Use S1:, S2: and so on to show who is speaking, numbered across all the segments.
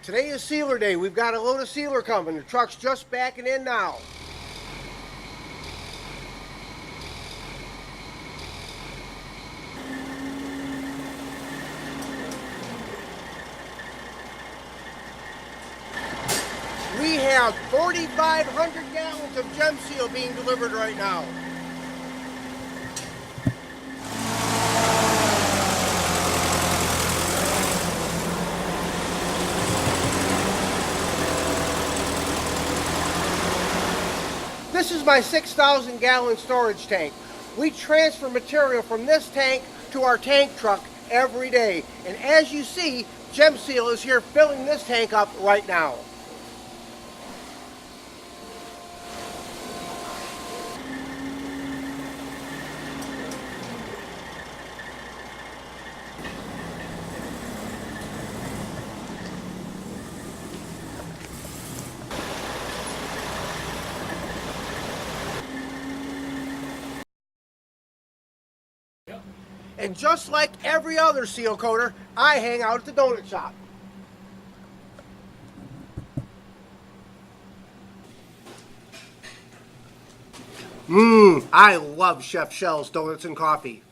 S1: Today is sealer day. We've got a load of sealer coming. The truck's just backing in now. We have 4,500 gallons of gem seal being delivered right now. This is my 6,000 gallon storage tank. We transfer material from this tank to our tank truck every day. And as you see, Gem Seal is here filling this tank up right now. And just like every other seal coater, I hang out at the donut shop. I love Chef Shell's donuts and coffee.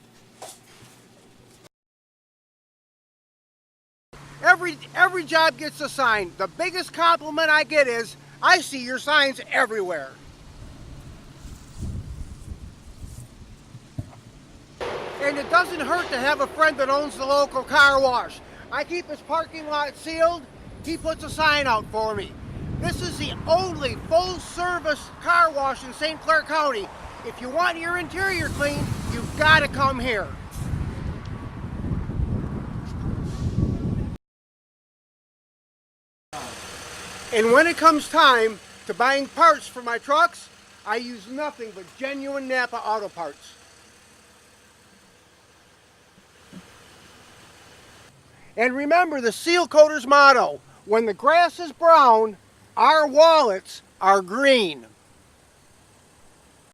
S1: Every job gets a sign. The biggest compliment I get is, I see your signs everywhere. And it doesn't hurt to have a friend that owns the local car wash. I keep his parking lot sealed. He puts a sign out for me. This is the only full-service car wash in St. Clair County. If you want your interior clean, you've got to come here. And when it comes time to buying parts for my trucks, I use nothing but genuine Napa Auto Parts. And remember the seal coater's motto, when the grass is brown, our wallets are green.